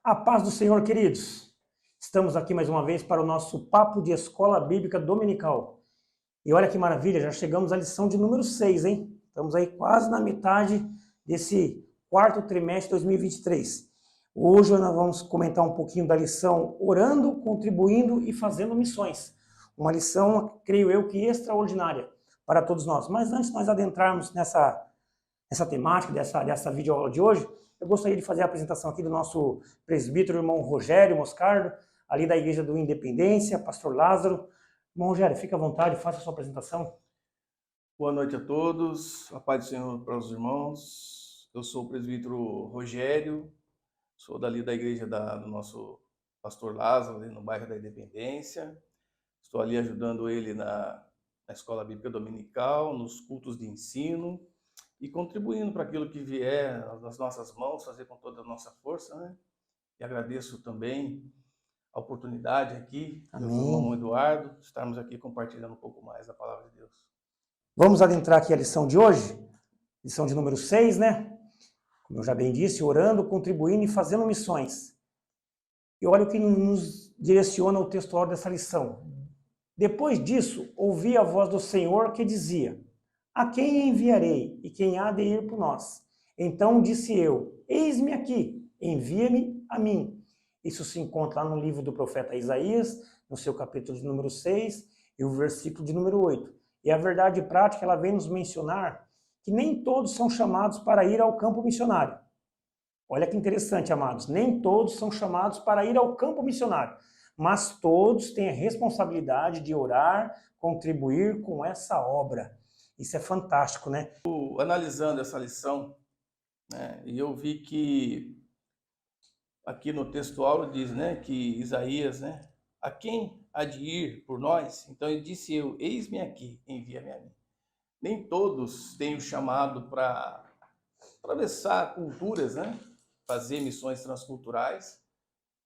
A paz do Senhor, queridos. Estamos aqui mais uma vez para o nosso papo de escola bíblica dominical. E olha que maravilha, já chegamos à lição de número 6, hein? Estamos aí quase na metade desse quarto trimestre de 2023. Hoje nós vamos comentar um pouquinho da lição Orando, Contribuindo e Fazendo Missões. Uma lição, creio eu, que extraordinária para todos nós. Mas antes de nós adentrarmos nessa temática, dessa videoaula de hoje, eu gostaria de fazer a apresentação aqui do nosso presbítero, irmão Rogério Moscardo, ali da Igreja do Independência, pastor Lázaro. Irmão Rogério, fica à vontade, faça a sua apresentação. Boa noite a todos, a paz do Senhor para os irmãos. Eu sou o presbítero Rogério, sou dali da igreja do nosso pastor Lázaro, ali no bairro da Independência. Estou ali ajudando ele na escola bíblica dominical, nos cultos de ensino e contribuindo para aquilo que vier nas nossas mãos, fazer com toda a nossa força, né? E agradeço também a oportunidade aqui, do irmão Eduardo, estarmos aqui compartilhando um pouco mais da palavra de Deus. Vamos adentrar aqui a lição de hoje, lição de número 6, né? Como eu já bem disse, orando, contribuindo e fazendo missões. E olha o que nos direciona o textual dessa lição. Depois disso, ouvi a voz do Senhor que dizia: a quem enviarei e quem há de ir por nós? Então disse eu: eis-me aqui, envia-me a mim. Isso se encontra lá no livro do profeta Isaías, no seu capítulo de número 6 e o versículo de número 8. E a verdade prática, ela vem nos mencionar que nem todos são chamados para ir ao campo missionário. Olha que interessante, amados. Nem todos são chamados para ir ao campo missionário, mas todos têm a responsabilidade de orar, contribuir com essa obra. Isso é fantástico, né? Analisando essa lição, né, e eu vi que aqui no textual diz, né, que Isaías, né, a quem há de ir por nós? Então ele disse eu, eis-me aqui, envia-me a mim. Nem todos têm o chamado para atravessar culturas, né, fazer missões transculturais,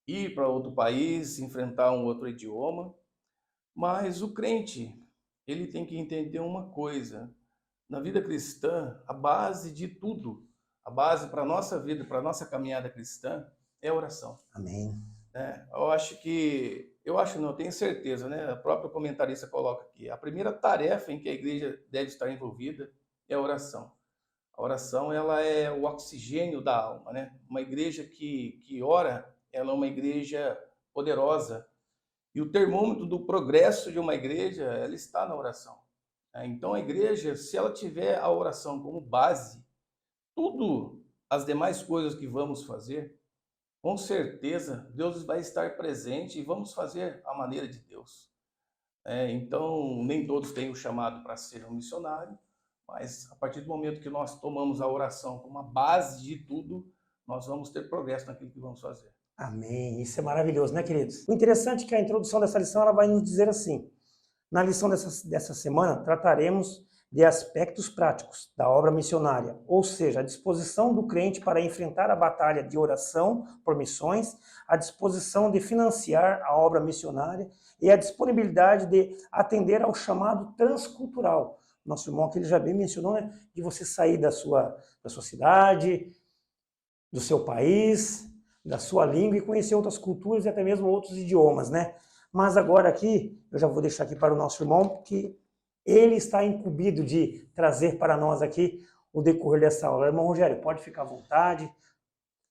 ir para outro país, enfrentar um outro idioma, mas o crente, ele tem que entender uma coisa: na vida cristã, a base de tudo, a base para a nossa vida, para a nossa caminhada cristã, é a oração. Amém. Eu tenho certeza, né? A própria comentarista coloca aqui, a primeira tarefa em que a igreja deve estar envolvida é a oração. A oração, ela é o oxigênio da alma, né? Uma igreja que ora, ela é uma igreja poderosa. E o termômetro do progresso de uma igreja, ela está na oração. Então a igreja, se ela tiver a oração como base, tudo as demais coisas que vamos fazer, com certeza Deus vai estar presente e vamos fazer a maneira de Deus. Então nem todos têm o chamado para ser um missionário, mas a partir do momento que nós tomamos a oração como a base de tudo, nós vamos ter progresso naquilo que vamos fazer. Amém. Isso é maravilhoso, né, queridos? O interessante é que a introdução dessa lição ela vai nos dizer assim: na lição dessa semana, trataremos de aspectos práticos da obra missionária, ou seja, a disposição do crente para enfrentar a batalha de oração por missões, a disposição de financiar a obra missionária e a disponibilidade de atender ao chamado transcultural. Nosso irmão aqui já bem mencionou, né, de você sair da sua cidade, do seu país, da sua língua e conhecer outras culturas e até mesmo outros idiomas, né? Mas agora aqui, eu já vou deixar aqui para o nosso irmão, que ele está incumbido de trazer para nós aqui o decorrer dessa aula. Irmão Rogério, pode ficar à vontade,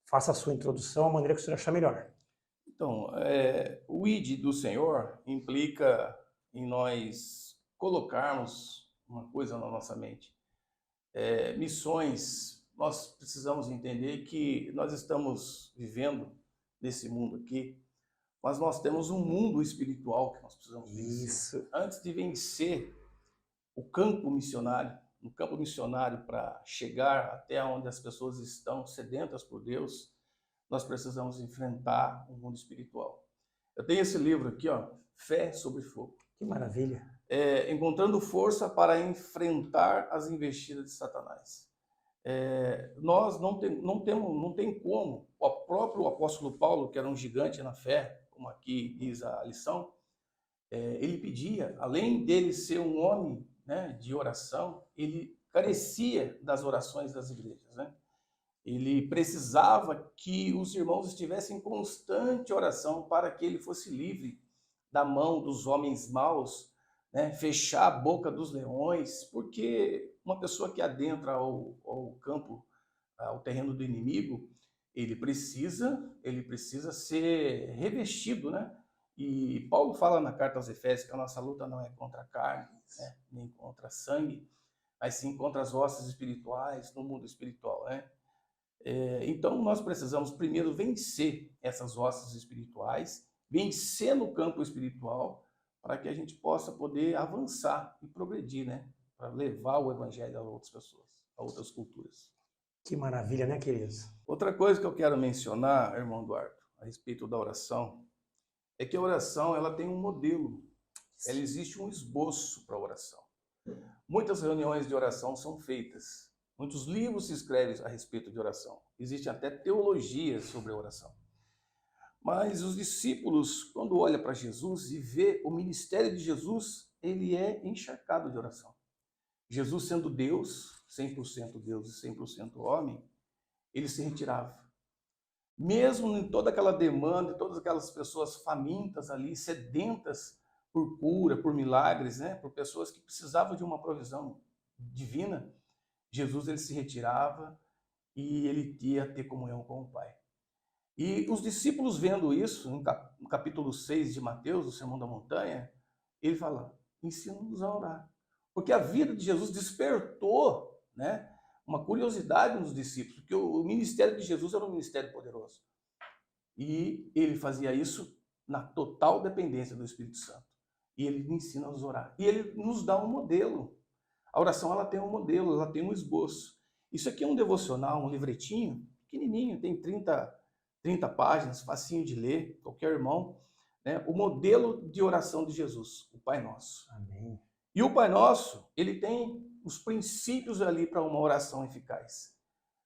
faça a sua introdução, a maneira que o senhor achar melhor. Então, o ID do Senhor implica em nós colocarmos uma coisa na nossa mente. Missões, nós precisamos entender que nós estamos vivendo nesse mundo aqui, mas nós temos um mundo espiritual que nós precisamos vencer. Isso. Antes de vencer o campo missionário, no campo missionário para chegar até onde as pessoas estão sedentas por Deus, nós precisamos enfrentar o mundo espiritual. Eu tenho esse livro aqui, ó, Fé sobre Fogo. Que maravilha. Encontrando força para enfrentar as investidas de Satanás. Nós não tem como. O próprio apóstolo Paulo, que era um gigante na fé, como aqui diz a lição, ele pedia, além dele ser um homem, né, de oração, ele carecia das orações das igrejas, né? Ele precisava que os irmãos estivessem em constante oração para que ele fosse livre da mão dos homens maus, né? Fechar a boca dos leões, porque uma pessoa que adentra ao campo, ao terreno do inimigo, ele precisa ser revestido, né? E Paulo fala na carta aos Efésios que a nossa luta não é contra a carne, né? Nem contra sangue, mas sim contra as hostes espirituais no mundo espiritual, né? Então, nós precisamos primeiro vencer essas hostes espirituais, vencer no campo espiritual, para que a gente possa poder avançar e progredir, né? Para levar o evangelho a outras pessoas, a outras culturas. Que maravilha, né, queridos? Outra coisa que eu quero mencionar, irmão Eduardo, a respeito da oração, é que a oração ela tem um modelo, ela existe um esboço para a oração. Muitas reuniões de oração são feitas, muitos livros se escrevem a respeito de oração, existem até teologias sobre a oração. Mas os discípulos, quando olham para Jesus e vê o ministério de Jesus, ele é encharcado de oração. Jesus sendo Deus, 100% Deus e 100% homem, ele se retirava. Mesmo em toda aquela demanda, todas aquelas pessoas famintas ali, sedentas por cura, por milagres, né? Por pessoas que precisavam de uma provisão divina, Jesus ele se retirava e ele ia ter comunhão com o Pai. E os discípulos vendo isso, no capítulo 6 de Mateus, do Sermão da Montanha, ele fala, ensina-nos a orar. Porque a vida de Jesus despertou, né, uma curiosidade nos discípulos, porque o ministério de Jesus era um ministério poderoso. E ele fazia isso na total dependência do Espírito Santo. E ele ensina a nos orar. E ele nos dá um modelo. A oração ela tem um modelo, ela tem um esboço. Isso aqui é um devocional, um livretinho, pequenininho, tem 30 páginas, facinho de ler, qualquer irmão, né? O modelo de oração de Jesus, o Pai Nosso. Amém. E o Pai Nosso, ele tem os princípios ali para uma oração eficaz.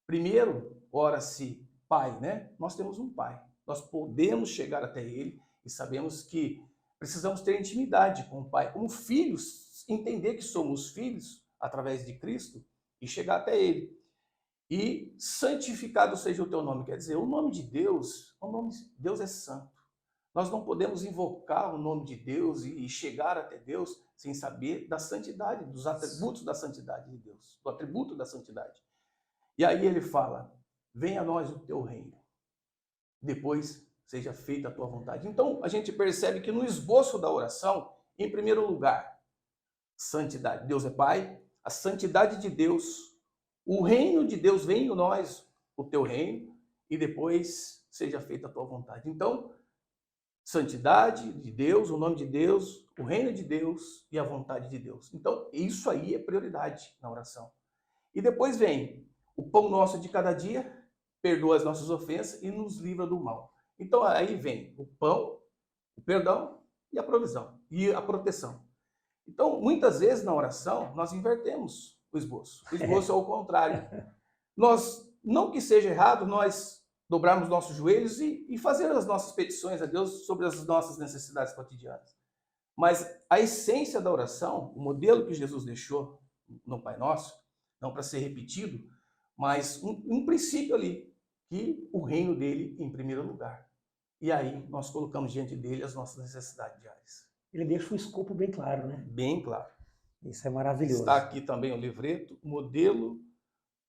Primeiro, ora-se Pai, né? Nós temos um Pai. Nós podemos chegar até Ele e sabemos que precisamos ter intimidade com o Pai. Como filhos, entender que somos filhos através de Cristo e chegar até Ele. E santificado seja o teu nome, quer dizer, o nome de Deus, Deus é santo. Nós não podemos invocar o nome de Deus e chegar até Deus sem saber da santidade, dos atributos da santidade de Deus, do atributo da santidade. E aí ele fala, venha a nós o teu reino, depois seja feita a tua vontade. Então a gente percebe que no esboço da oração, em primeiro lugar, santidade, Deus é Pai, a santidade de Deus, o reino de Deus, venha a nós o teu reino, e depois seja feita a tua vontade. Então, santidade de Deus, o nome de Deus, o reino de Deus e a vontade de Deus. Então, isso aí é prioridade na oração. E depois vem o pão nosso de cada dia, perdoa as nossas ofensas e nos livra do mal. Então, aí vem o pão, o perdão e a provisão, e a proteção. Então, muitas vezes na oração, nós invertemos o esboço. O esboço é o contrário. Nós, não que seja errado, nós dobrarmos nossos joelhos e fazer as nossas petições a Deus sobre as nossas necessidades cotidianas. Mas a essência da oração, o modelo que Jesus deixou no Pai Nosso, não para ser repetido, mas um princípio ali, que o reino dele em primeiro lugar. E aí nós colocamos diante dele as nossas necessidades diárias. Ele deixa o escopo bem claro, né? Bem claro. Isso é maravilhoso. Está aqui também o livreto, modelo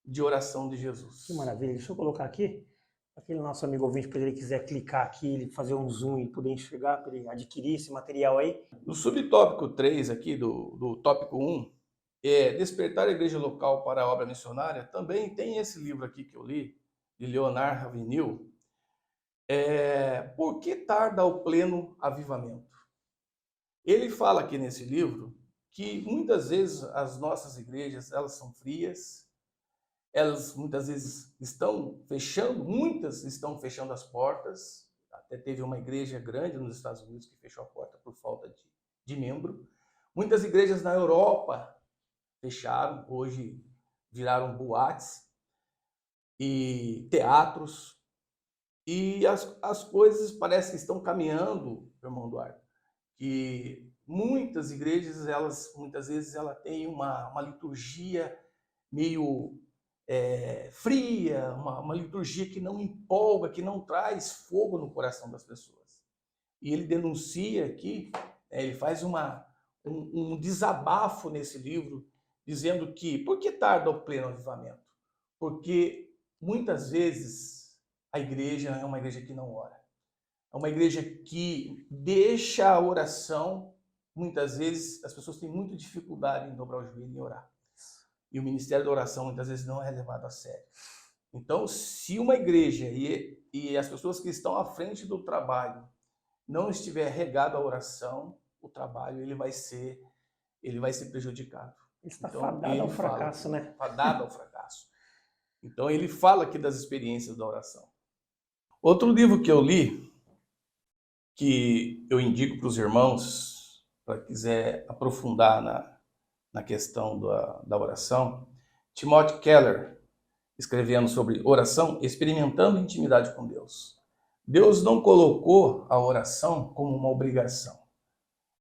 de oração de Jesus. Que maravilha. Deixa eu colocar aqui, aquele nosso amigo ouvinte, para ele quiser clicar aqui, ele fazer um zoom e poder enxergar, para ele adquirir esse material aí. No subtópico 3 aqui, do tópico 1, Despertar a Igreja Local para a Obra Missionária, também tem esse livro aqui que eu li, de Leonard Ravenhill, Por que tarda o pleno avivamento? Ele fala aqui nesse livro que muitas vezes as nossas igrejas, elas são frias, elas muitas vezes estão fechando, muitas estão fechando as portas, até teve uma igreja grande nos Estados Unidos que fechou a porta por falta de membro. Muitas igrejas na Europa fecharam, hoje viraram boates e teatros, e as coisas parecem que estão caminhando, irmão Eduardo, que muitas igrejas, muitas vezes ela tem uma liturgia meio fria, uma liturgia que não empolga, que não traz fogo no coração das pessoas. E ele denuncia aqui, ele faz um desabafo nesse livro, dizendo que, por que tarda o pleno avivamento? Porque muitas vezes a igreja é uma igreja que não ora. É uma igreja que deixa a oração. Muitas vezes as pessoas têm muita dificuldade em dobrar o joelho e orar. E o ministério da oração muitas vezes não é levado a sério. Então, se uma igreja e as pessoas que estão à frente do trabalho não estiver regado à oração, o trabalho ele vai ser prejudicado. Está fadado ao fracasso, né? Fadado ao fracasso. Então, ele fala aqui das experiências da oração. Outro livro que eu li, que eu indico para os irmãos, para quiser aprofundar na questão da oração, Timothy Keller, escrevendo sobre oração, experimentando intimidade com Deus. Deus não colocou a oração como uma obrigação.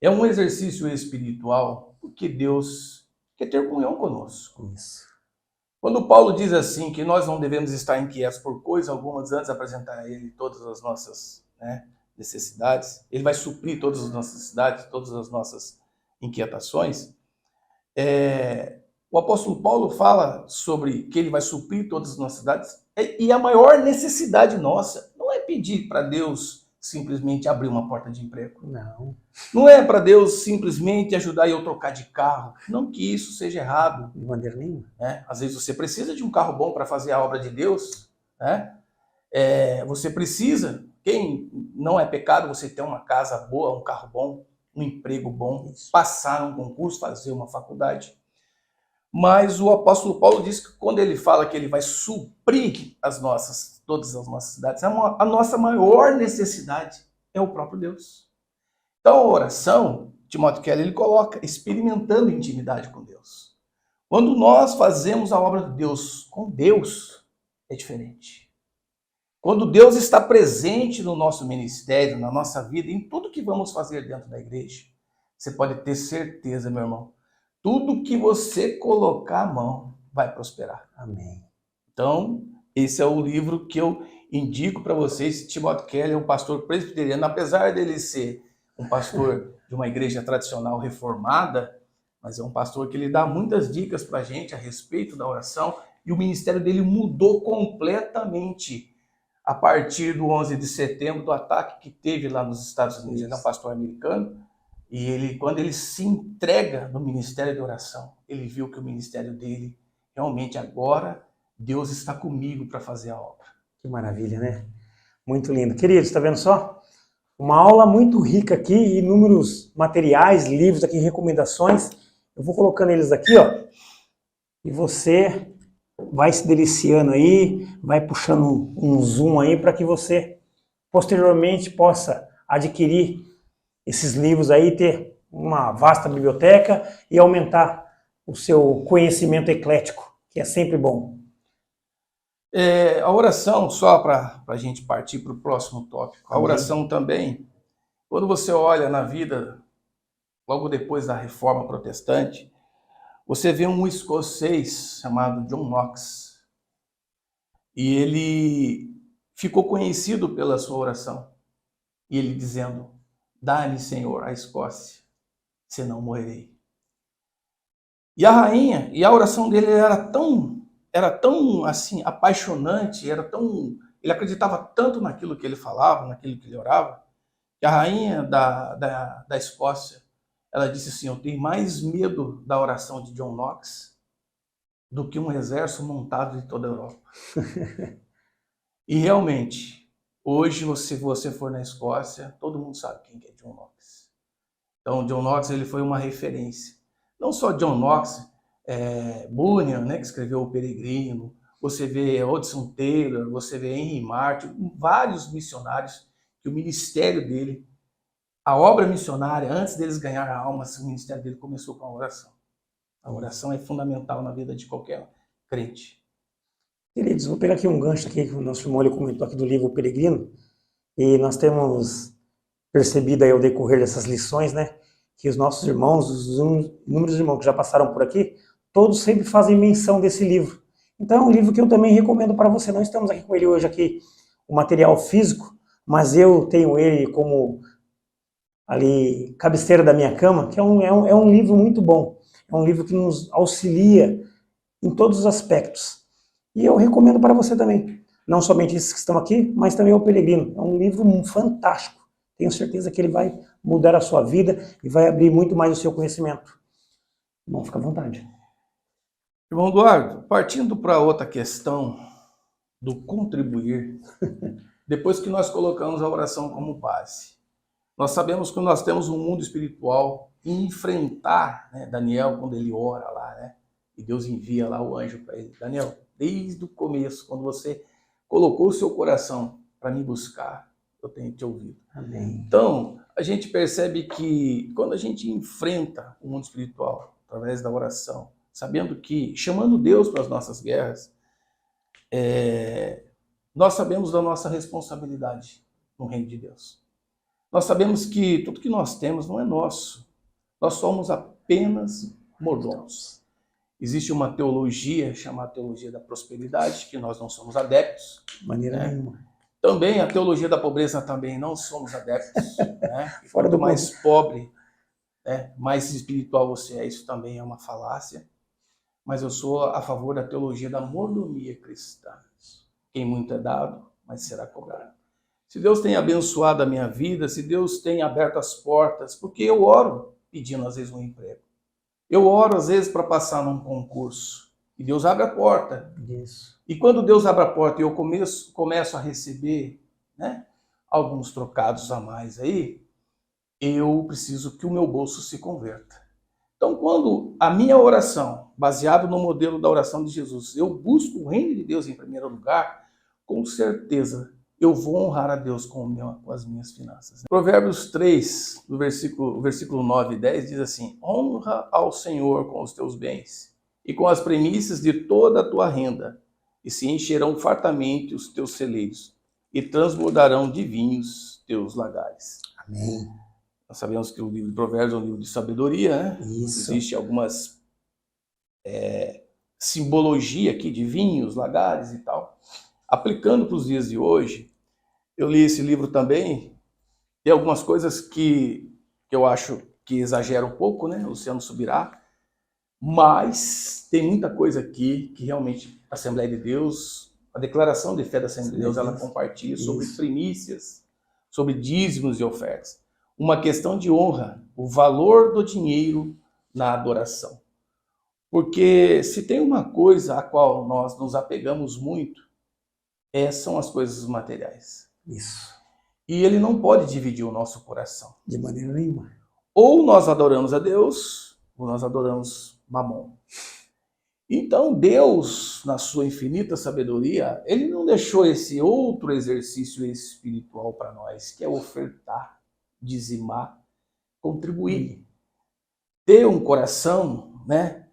É um exercício espiritual, porque Deus quer ter comunhão conosco. Isso. Quando Paulo diz assim, que nós não devemos estar inquietos por coisa alguma, antes de apresentar a Ele todas as nossas necessidades, Ele vai suprir todas as nossas necessidades, todas as nossas inquietações. O apóstolo Paulo fala sobre que Ele vai suprir todas as nossas necessidades, e a maior necessidade nossa não é pedir para Deus simplesmente abrir uma porta de emprego. Não. Não é para Deus simplesmente ajudar eu a trocar de carro. Não que isso seja errado. De maneira nenhuma. Às vezes você precisa de um carro bom para fazer a obra de Deus. Você precisa. Quem não é pecado você ter uma casa boa, um carro bom, um emprego bom, passar um concurso, fazer uma faculdade. Mas o apóstolo Paulo diz que quando ele fala que ele vai suprir todas as nossas necessidades, a nossa maior necessidade é o próprio Deus. Então a oração, Timothy Keller, ele coloca experimentando intimidade com Deus. Quando nós fazemos a obra de Deus com Deus, é diferente. Quando Deus está presente no nosso ministério, na nossa vida, em tudo que vamos fazer dentro da igreja, você pode ter certeza, meu irmão, tudo que você colocar a mão vai prosperar. Amém. Então, esse é o livro que eu indico para vocês. Timothy Keller é um pastor presbiteriano, apesar dele ser um pastor de uma igreja tradicional reformada, mas é um pastor que ele dá muitas dicas para a gente a respeito da oração, e o ministério dele mudou completamente a partir do 11 de setembro, do ataque que teve lá nos Estados Unidos. Ele é um pastor americano, e quando ele se entrega no ministério de oração, ele viu que o ministério dele, realmente agora, Deus está comigo para fazer a obra. Que maravilha, né? Muito lindo. Queridos, está vendo só? Uma aula muito rica aqui, inúmeros materiais, livros aqui, recomendações. Eu vou colocando eles aqui, ó. E você vai se deliciando aí, vai puxando um zoom aí para que você posteriormente possa adquirir esses livros aí, ter uma vasta biblioteca e aumentar o seu conhecimento eclético, que é sempre bom. A oração, só para a gente partir para o próximo tópico, a oração também, quando você olha na vida, logo depois da Reforma Protestante, você vê um escocês chamado John Knox, e ele ficou conhecido pela sua oração, e ele dizendo: dá-me, Senhor, a Escócia, senão morrerei. E a rainha, e a oração dele era tão assim, apaixonante, ele acreditava tanto naquilo que ele falava, naquilo que ele orava, que a rainha da Escócia, ela disse assim: eu tenho mais medo da oração de John Knox do que um exército montado de toda a Europa. E realmente, hoje, se você for na Escócia, todo mundo sabe quem é John Knox. Então, John Knox ele foi uma referência. Não só John Knox, Bunyan, que escreveu O Peregrino, você vê Hudson Taylor, você vê Henry Martin, vários missionários que o ministério dele, a obra missionária, antes deles ganhar almas, o ministério dele começou com a oração. A oração é fundamental na vida de qualquer crente. Queridos, vou pegar aqui um gancho aqui que o nosso irmão comentou aqui do livro O Peregrino, e nós temos percebido aí ao decorrer dessas lições, que os nossos irmãos, os inúmeros irmãos que já passaram por aqui, todos sempre fazem menção desse livro. Então é um livro que eu também recomendo para você. Não estamos aqui com ele hoje, aqui, o material físico, mas eu tenho ele como ali cabeceira da minha cama, que é um livro muito bom. É um livro que nos auxilia em todos os aspectos. E eu recomendo para você também. Não somente esses que estão aqui, mas também o Pelegrino. É um livro fantástico. Tenho certeza que ele vai mudar a sua vida e vai abrir muito mais o seu conhecimento. Bom, fica à vontade. Irmão Eduardo, partindo para outra questão do contribuir, depois que nós colocamos a oração como base, nós sabemos que nós temos um mundo espiritual e enfrentar, né, Daniel, quando ele ora lá, né, e Deus envia lá o anjo para ele. Daniel, desde o começo, quando você colocou o seu coração para me buscar, eu tenho te ouvido. Amém. Então, a gente percebe que quando a gente enfrenta o mundo espiritual através da oração, sabendo que, chamando Deus para as nossas guerras, nós sabemos da nossa responsabilidade no reino de Deus. Nós sabemos que tudo que nós temos não é nosso. Nós somos apenas mordomos. Existe uma teologia chamada teologia da prosperidade, que nós não somos adeptos. De maneira nenhuma. Também a teologia da pobreza também não somos adeptos. Né? Fora Quanto do mais pobre, né, mais espiritual você é, isso também é uma falácia. Mas eu sou a favor da teologia da mordomia cristã. Quem muito é dado, mas será cobrado. Se Deus tem abençoado a minha vida, se Deus tem aberto as portas, porque eu oro pedindo às vezes um emprego. Eu oro às vezes para passar num concurso. E Deus abre a porta. Isso. E quando Deus abre a porta e eu começo a receber, né, alguns trocados a mais aí, eu preciso que o meu bolso se converta. Então, quando a minha oração, baseado no modelo da oração de Jesus, eu busco o reino de Deus em primeiro lugar, com certeza eu vou honrar a Deus com as minhas finanças. Provérbios 3, no versículo 9 e 10, diz assim: honra ao Senhor com os teus bens e com as primícias de toda a tua renda, e se encherão fartamente os teus celeiros, e transbordarão de vinhos teus lagares. Amém. Nós sabemos que o livro de Provérbios é um livro de sabedoria, né? Isso. Existe algumas simbologia aqui de vinhos, lagares e tal. Aplicando para os dias de hoje, eu li esse livro também, tem algumas coisas que eu acho que exagera um pouco, né? Luciano Subirá, mas tem muita coisa aqui que realmente a Assembleia de Deus, a declaração de fé da Assembleia de Deus, ela compartilha sobre primícias, sobre dízimos e ofertas. Uma questão de honra, o valor do dinheiro na adoração. Porque se tem uma coisa a qual nós nos apegamos muito, são as coisas materiais. Isso. E ele não pode dividir o nosso coração. De maneira nenhuma. Ou nós adoramos a Deus, ou nós adoramos Mamon. Então Deus, na sua infinita sabedoria, ele não deixou esse outro exercício espiritual para nós, que é ofertar, dizimar, contribuir. Ter um coração, né?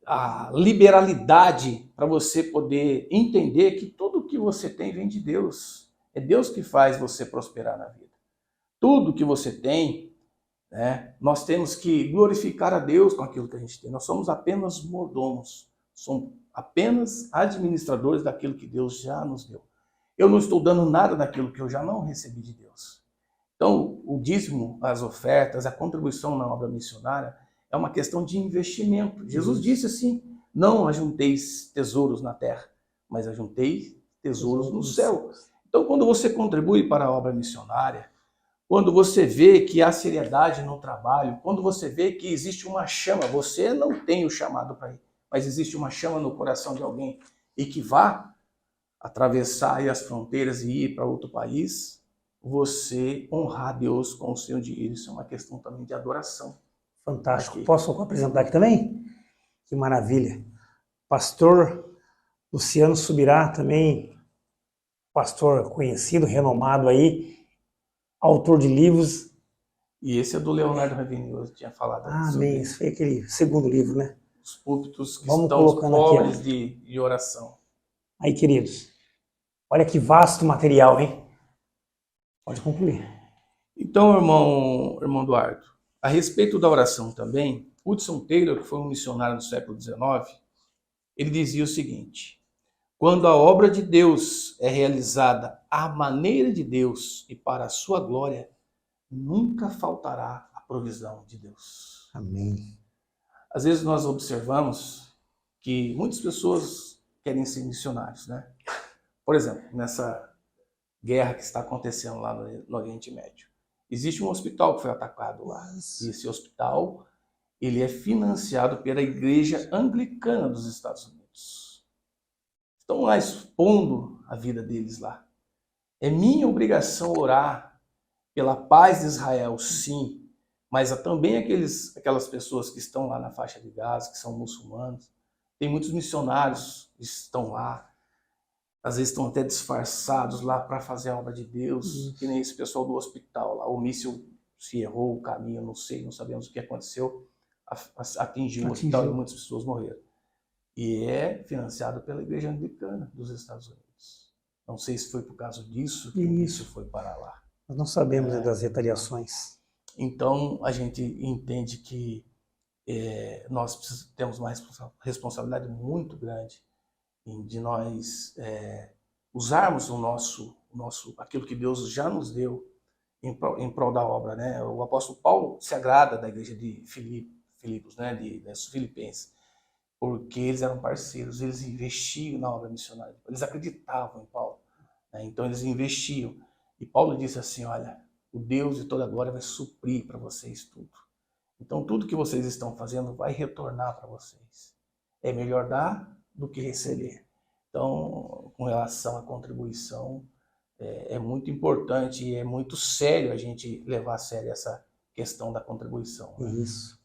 A liberalidade para você poder entender que tudo que você tem vem de Deus. É Deus que faz você prosperar na vida. Tudo que você tem, né, nós temos que glorificar a Deus com aquilo que a gente tem. Nós somos apenas mordomos, somos apenas administradores daquilo que Deus já nos deu. Eu não estou dando nada daquilo que eu já não recebi de Deus. Então, o dízimo, as ofertas, a contribuição na obra missionária é uma questão de investimento. Jesus disse assim: não ajunteis tesouros na terra, mas ajunteis tesouros no céu. Então, quando você contribui para a obra missionária, quando você vê que há seriedade no trabalho, quando você vê que existe uma chama, você não tem o chamado para ir, mas existe uma chama no coração de alguém e que vá atravessar aí as fronteiras e ir para outro país, você honrar a Deus com o seu dinheiro. Isso é uma questão também de adoração. Fantástico. Posso apresentar aqui também? Que maravilha. Pastor Luciano Subirá, também pastor conhecido, renomado aí, autor de livros. E esse é do Leonardo Ravenil, eu tinha falado. Amém. Esse foi aquele segundo livro, né? Os púlpitos que Vamos estão colocando pobres aqui, de oração. Aí, queridos, olha que vasto material, hein? Pode concluir. Então, irmão Eduardo, a respeito da oração também, Hudson Taylor, que foi um missionário do século XIX, ele dizia o seguinte: quando a obra de Deus é realizada à maneira de Deus e para a sua glória, nunca faltará a provisão de Deus. Amém. Às vezes nós observamos que muitas pessoas querem ser missionários, né? Por exemplo, nessa guerra que está acontecendo lá no Oriente Médio, existe um hospital que foi atacado lá. E esse hospital, ele é financiado pela Igreja Anglicana dos Estados Unidos. Estão lá expondo a vida deles lá. É minha obrigação orar pela paz de Israel, sim, mas há também aquelas pessoas que estão lá na faixa de Gaza, que são muçulmanos. Tem muitos missionários que estão lá, às vezes estão até disfarçados lá para fazer a obra de Deus, que nem esse pessoal do hospital lá. O míssil se errou o caminho, não sei, não sabemos o que aconteceu, atingiu o hospital e muitas pessoas morreram. E é financiado pela Igreja Anglicana dos Estados Unidos. Não sei se foi por causa disso que o míssil foi para lá. Nós não sabemos das retaliações. Então, a gente entende que nós temos uma responsabilidade muito grande de nós usarmos aquilo que Deus já nos deu em prol da obra, né? O apóstolo Paulo se agrada da igreja de Filipos, né? dos Filipenses, porque eles eram parceiros, eles investiam na obra missionária, eles acreditavam em Paulo, né? Então eles investiam. E Paulo disse assim: olha, o Deus de toda glória vai suprir para vocês tudo. Então tudo que vocês estão fazendo vai retornar para vocês. É melhor dar do que receber. Então, com relação à contribuição, é muito importante e é muito sério a gente levar a sério essa questão da contribuição. Né? Isso.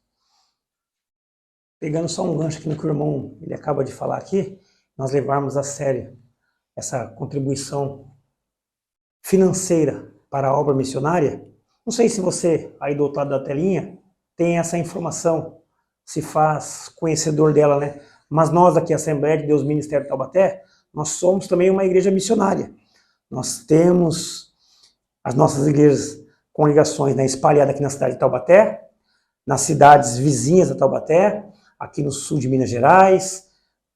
Pegando só um gancho aqui no que o irmão ele acaba de falar aqui, nós levarmos a sério essa contribuição financeira para a obra missionária. Não sei se você, aí do outro lado da telinha, tem essa informação, se faz conhecedor dela, né? Mas nós aqui, a Assembleia de Deus Ministério Taubaté, nós somos também uma igreja missionária. Nós temos as nossas igrejas, congregações, né, espalhadas aqui na cidade de Taubaté, nas cidades vizinhas da Taubaté, aqui no sul de Minas Gerais,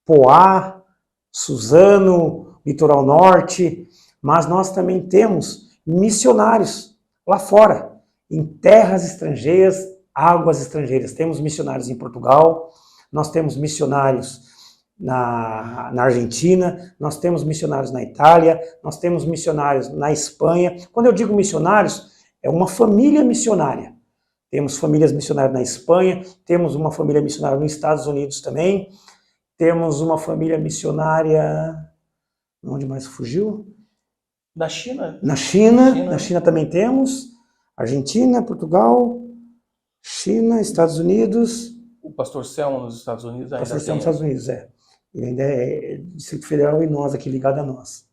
Poá, Suzano, Litoral Norte, mas nós também temos missionários lá fora, em terras estrangeiras, águas estrangeiras. Temos missionários em Portugal, nós temos missionários na Argentina, nós temos missionários na Itália, nós temos missionários na Espanha. Quando eu digo missionários, é uma família missionária. Temos famílias missionárias na Espanha, temos uma família missionária nos Estados Unidos também, temos uma família missionária... Onde mais fugiu? Na China? Na China também temos. Argentina, Portugal, China, Estados Unidos. O pastor Selma nos Estados Unidos ainda pastor Selma nos Estados Unidos, Ele ainda é Distrito Federal e nós aqui, ligado a nós.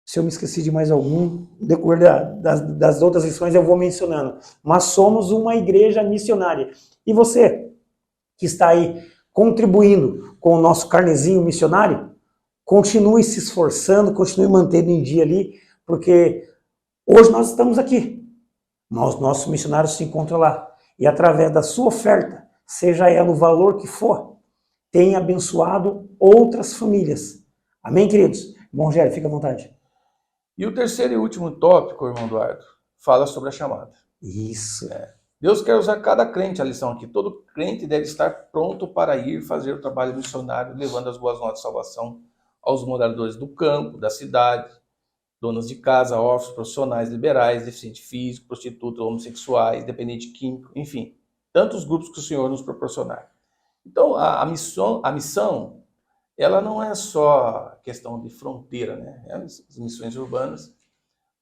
Se eu me esqueci de mais algum, no decorrer das outras lições eu vou mencionando. Mas somos uma igreja missionária. E você, que está aí contribuindo com o nosso carnezinho missionário, continue se esforçando, continue mantendo em dia ali, porque hoje nós estamos aqui, mas os nossos missionários se encontram lá. E através da sua oferta, seja ela o valor que for, tem abençoado outras famílias. Amém, queridos? Bom, Rogério, fica à vontade. E o terceiro e último tópico, irmão Eduardo, fala sobre a chamada. Isso. Deus quer usar cada crente, a lição aqui. Todo crente deve estar pronto para ir fazer o trabalho missionário, levando as boas novas de salvação aos moradores do campo, da cidade, donas de casa, órfãos, profissionais, liberais, deficiente físico, prostitutas, homossexuais, dependente químico, enfim, tantos grupos que o Senhor nos proporcionar. Então, a missão, ela não é só questão de fronteira, né? As missões urbanas,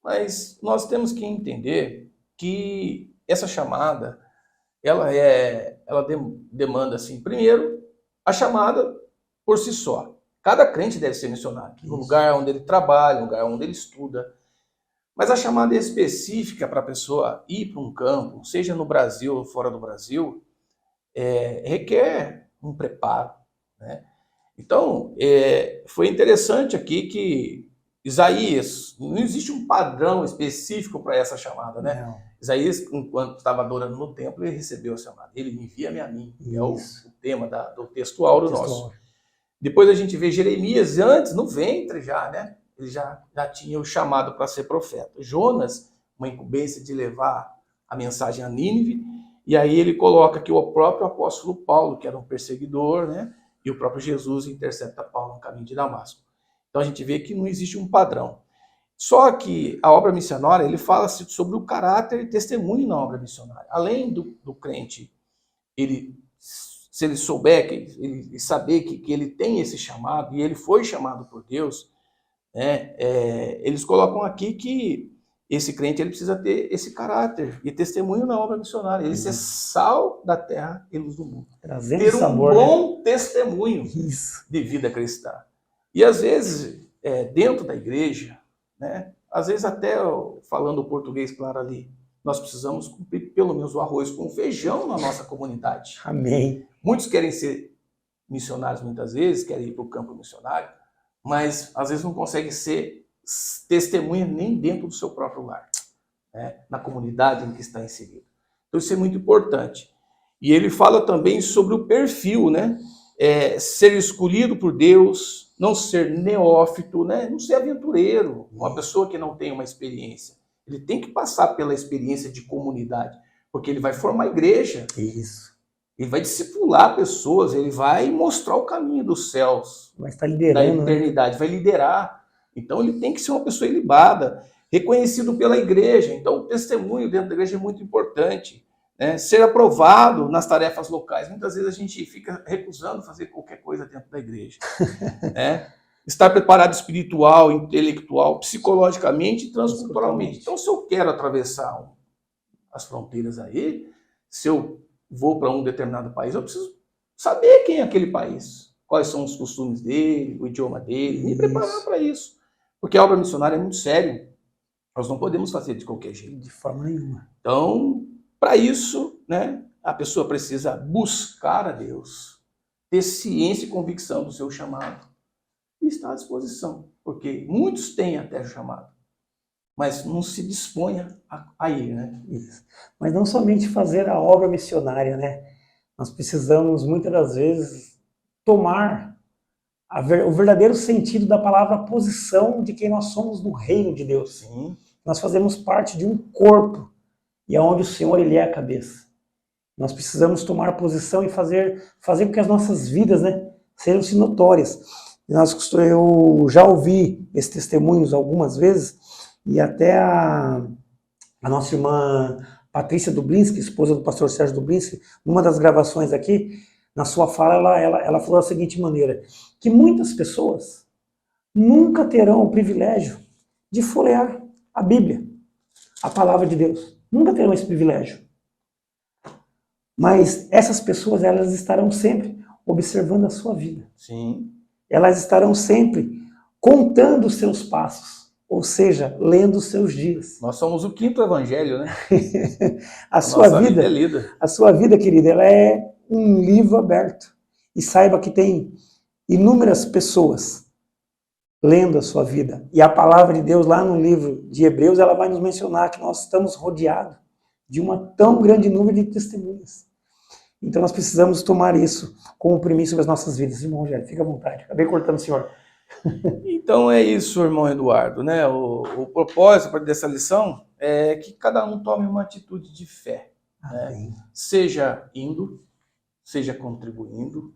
mas nós temos que entender que essa chamada, ela demanda, assim, primeiro, a chamada por si só. Cada crente deve ser missionário, no lugar onde ele trabalha, no lugar onde ele estuda. Mas a chamada específica para a pessoa ir para um campo, seja no Brasil ou fora do Brasil, requer um preparo, né? Então, foi interessante aqui que Isaías, não existe um padrão específico para essa chamada, né? Não. Isaías, enquanto estava adorando no templo, ele recebeu a chamada. Ele envia-me a mim, que é o tema do texto áureo nosso. Depois a gente vê Jeremias, antes, no ventre já, né? Ele já tinha o chamado para ser profeta. Jonas, uma incumbência de levar a mensagem a Nínive, e aí ele coloca que o próprio apóstolo Paulo, que era um perseguidor, né? E o próprio Jesus intercepta Paulo no caminho de Damasco. Então a gente vê que não existe um padrão. Só que a obra missionária, ele fala sobre o caráter e testemunho na obra missionária. Além do crente, se ele souber, ele saber que ele tem esse chamado, e ele foi chamado por Deus, né, eles colocam aqui que esse crente ele precisa ter esse caráter e testemunho na obra missionária. Ele ser sal da terra e luz do mundo. Trazendo ter um sabor, bom testemunho Isso. de vida cristã. E às vezes, dentro da igreja, né, às vezes até falando o português claro ali, nós precisamos cumprir pelo menos o arroz com feijão na nossa comunidade. Amém. Muitos querem ser missionários muitas vezes, querem ir para o campo missionário, mas às vezes não conseguem ser testemunha nem dentro do seu próprio lar, né, na comunidade em que está inserido. Então isso é muito importante. E ele fala também sobre o perfil, né? Ser escolhido por Deus, não ser neófito, né? Não ser aventureiro, uma pessoa que não tem uma experiência. Ele tem que passar pela experiência de comunidade, porque ele vai formar igreja. Isso. Ele vai discipular pessoas, ele vai mostrar o caminho dos céus, vai estar liderando, da eternidade, vai liderar. Então ele tem que ser uma pessoa ilibada, reconhecido pela igreja. Então o testemunho dentro da igreja é muito importante. Né? Ser aprovado nas tarefas locais. Muitas vezes a gente fica recusando fazer qualquer coisa dentro da igreja. Né? Estar preparado espiritual, intelectual, psicologicamente e transculturalmente. Então se eu quero atravessar as fronteiras aí, se eu vou para um determinado país, eu preciso saber quem é aquele país, quais são os costumes dele, o idioma dele, me preparar para isso. Porque a obra missionária é muito séria. Nós não podemos fazer de qualquer jeito. De forma nenhuma. Então, para isso, né, a pessoa precisa buscar a Deus, ter ciência e convicção do seu chamado e estar à disposição. Porque muitos têm até o chamado, mas não se dispõe a ir, né? Isso. Mas não somente fazer a obra missionária, né? Nós precisamos, muitas das vezes, tomar o verdadeiro sentido da palavra posição de quem nós somos no reino de Deus. Sim. Nós fazemos parte de um corpo, e aonde o Senhor ele é a cabeça. Nós precisamos tomar posição e fazer com que as nossas vidas, né, sejam notórias. Eu já ouvi esses testemunhos algumas vezes, e até a nossa irmã Patrícia Dublinski, esposa do pastor Sérgio Dublinski, numa das gravações aqui, na sua fala, ela falou da seguinte maneira, que muitas pessoas nunca terão o privilégio de folhear a Bíblia, a palavra de Deus. Nunca terão esse privilégio. Mas essas pessoas, elas estarão sempre observando a sua vida. Sim. Elas estarão sempre contando os seus passos, ou seja, lendo os seus dias. Nós somos o 5º evangelho, né? A sua vida é lida. A sua vida, querida, ela é um livro aberto. E saiba que tem inúmeras pessoas lendo a sua vida. E a palavra de Deus, lá no livro de Hebreus, ela vai nos mencionar que nós estamos rodeados de uma tão grande número de testemunhas. Então nós precisamos tomar isso como premissa sobre as nossas vidas. Irmão Rogério, fica à vontade. Acabei cortando o senhor. Então é isso, irmão Eduardo, né? O propósito dessa lição é que cada um tome uma atitude de fé. Né? Seja indo, seja contribuindo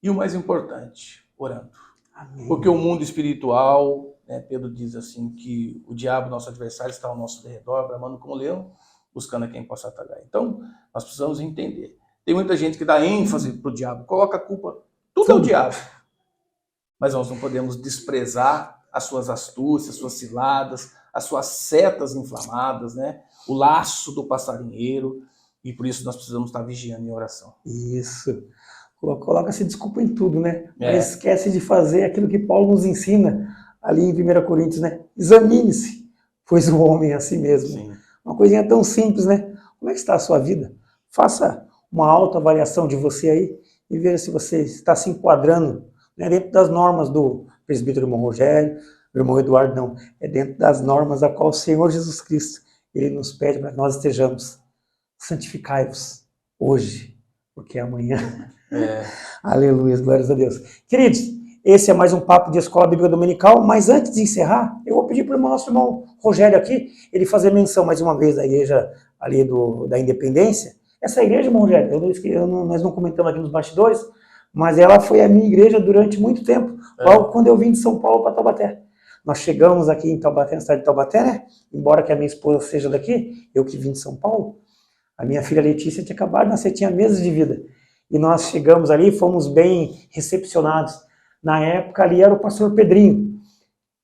e o mais importante, orando. Amém. Porque o mundo espiritual, né, Pedro diz assim que o diabo, nosso adversário, está ao nosso redor, bramando como leão, buscando a quem possa atacar. Então, nós precisamos entender. Tem muita gente que dá ênfase para o diabo, coloca a culpa, tudo é o diabo. Mas nós não podemos desprezar as suas astúcias, as suas ciladas, as suas setas inflamadas, né? O laço do passarinheiro, e por isso nós precisamos estar vigiando em oração. Isso. Coloca-se desculpa em tudo, né? Mas esquece de fazer aquilo que Paulo nos ensina ali em 1 Coríntios, né? Examine-se, pois o homem é a si mesmo. Sim. Uma coisinha tão simples, né? Como é que está a sua vida? Faça uma autoavaliação de você aí e veja se você está se enquadrando, né, dentro das normas do presbítero irmão Rogério, do irmão Eduardo, não. É dentro das normas a qual o Senhor Jesus Cristo, ele nos pede para que nós estejamos. Santificai-vos hoje, porque amanhã Aleluia, glórias a Deus. Queridos, esse é mais um papo de Escola Bíblica Dominical, mas antes de encerrar, eu vou pedir para o nosso irmão Rogério aqui, ele fazer menção mais uma vez da igreja ali da Independência. Essa igreja, irmão Rogério, nós não comentamos aqui nos bastidores, mas ela foi a minha igreja durante muito tempo, logo quando eu vim de São Paulo para Taubaté. Nós chegamos aqui em Taubaté, na cidade de Taubaté, né? Embora que a minha esposa seja daqui, eu que vim de São Paulo, a minha filha Letícia tinha acabado de nascer, tinha meses de vida. E nós chegamos ali, fomos bem recepcionados. Na época ali era o pastor Pedrinho,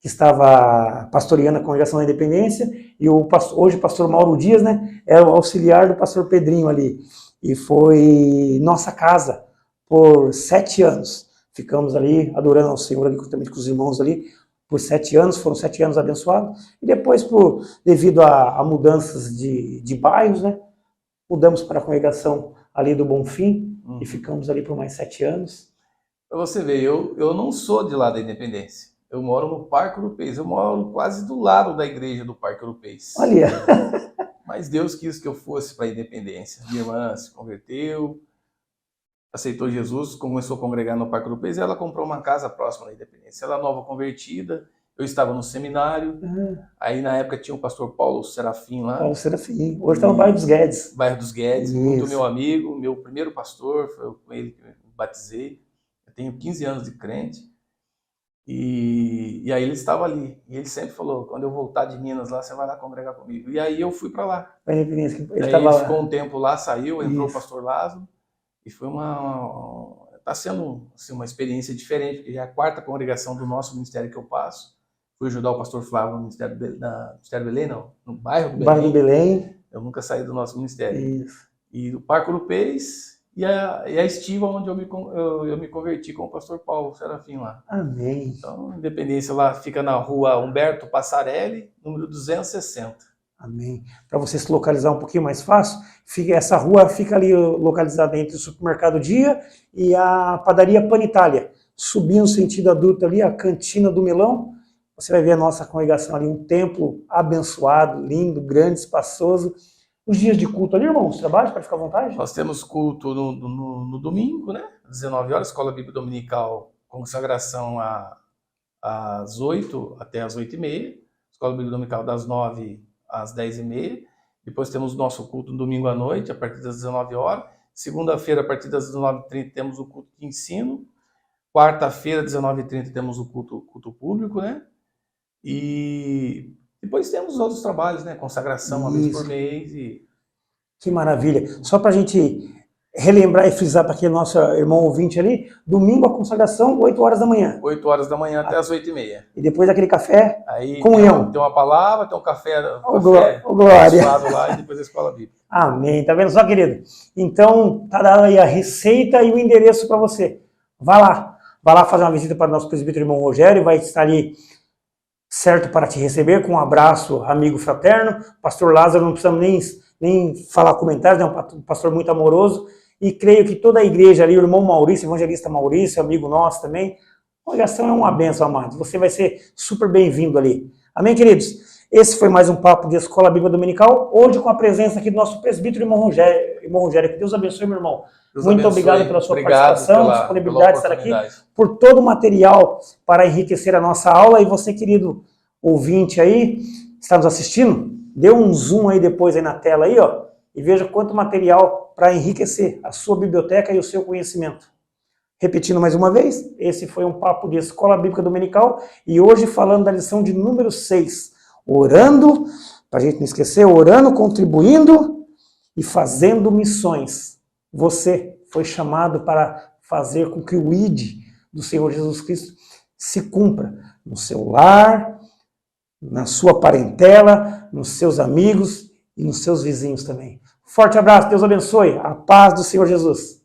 que estava pastoreando a Congregação da Independência, e hoje o pastor Mauro Dias, né? Era o auxiliar do pastor Pedrinho ali. E foi nossa casa por 7 anos. Ficamos ali adorando ao Senhor, ali, juntamente com os irmãos ali, por 7 anos, foram 7 anos abençoados. E depois, devido a mudanças de bairros, né? Mudamos para a congregação ali do Bonfim e ficamos ali por mais 7 anos. Para você ver, eu não sou de lá da Independência. Eu moro no Parque Urupês. Eu moro quase do lado da igreja do Parque Urupês. Olha! Mas Deus quis que eu fosse para a Independência. Minha irmã se converteu, aceitou Jesus, começou a congregar no Parque Urupês e ela comprou uma casa próxima da Independência. Ela nova convertida, eu estava no seminário. Aí na época tinha o pastor Paulo Serafim lá. Paulo Serafim. Hoje está no bairro dos Guedes. Bairro dos Guedes, muito meu amigo, meu primeiro pastor, foi com ele que eu me batizei. Eu tenho 15 anos de crente. E aí ele estava ali. E ele sempre falou, quando eu voltar de Minas lá, você vai lá congregar comigo. E aí eu fui para lá. Ele ficou um tempo lá, saiu, entrou o pastor Lázaro. E foi está sendo assim, uma experiência diferente, porque já é a 4ª congregação do nosso ministério que eu passo. Fui ajudar o pastor Flávio no Ministério Belém, não, no bairro do Belém. Bairro do Belém. Eu nunca saí do nosso ministério. Isso. E o Parque Urupês e a estiva onde eu me converti com o pastor Paulo Serafim lá. Amém. Então, a Independência lá fica na rua Humberto Passarelli, número 260. Amém. Para você se localizar um pouquinho mais fácil, essa rua fica ali localizada entre o Supermercado Dia e a Padaria Panitália. Subindo sentido adulto ali, a Cantina do Melão, você vai ver a nossa congregação ali, um templo abençoado, lindo, grande, espaçoso. Os dias de culto ali, irmãos, trabalho para ficar à vontade? Nós temos culto no domingo, né? 19 horas, Escola Bíblica Dominical, consagração às 8 até às 8h30. Escola Bíblica Dominical das 9 às 10h30. Depois temos o nosso culto no domingo à noite, a partir das 19 horas. Segunda-feira, a partir das 19h30, temos o culto de ensino. Quarta-feira, 19h30, temos o culto público, né? E depois temos outros trabalhos, né? Consagração uma vez por mês. Que maravilha. Só para a gente relembrar e frisar para aquele nosso irmão ouvinte ali, domingo a consagração, 8 horas da manhã. 8 horas da manhã até as 8h30. E depois aquele café, aí comunhão. Tem uma palavra, tem um café glória. Lá e depois a escola bíblica. Amém. Tá vendo só, querido? Então, tá dado aí a receita e o endereço para você. Vá lá fazer uma visita para o nosso presbítero irmão Rogério, vai estar ali certo para te receber, com um abraço amigo fraterno. Pastor Lázaro, não precisamos nem falar comentários, é um pastor muito amoroso. E creio que toda a igreja ali, o irmão Maurício, evangelista Maurício, amigo nosso também, a congregação é uma bênção, amados. Você vai ser super bem-vindo ali. Amém, queridos? Esse foi mais um papo de Escola Bíblica Dominical, hoje com a presença aqui do nosso presbítero irmão Rogério. Que Deus abençoe, meu irmão. Deus muito abençoe. Obrigado pela sua participação, disponibilidade de estar aqui, por todo o material para enriquecer a nossa aula. E você, querido ouvinte aí, está nos assistindo, dê um zoom aí depois aí na tela aí, ó, e veja quanto material para enriquecer a sua biblioteca e o seu conhecimento. Repetindo mais uma vez, esse foi um papo de Escola Bíblica Dominical e hoje falando da lição de número 6, orando, para a gente não esquecer, orando, contribuindo e fazendo missões. Você foi chamado para fazer com que o ID do Senhor Jesus Cristo se cumpra no seu lar, na sua parentela, nos seus amigos e nos seus vizinhos também. Forte abraço, Deus abençoe, a paz do Senhor Jesus.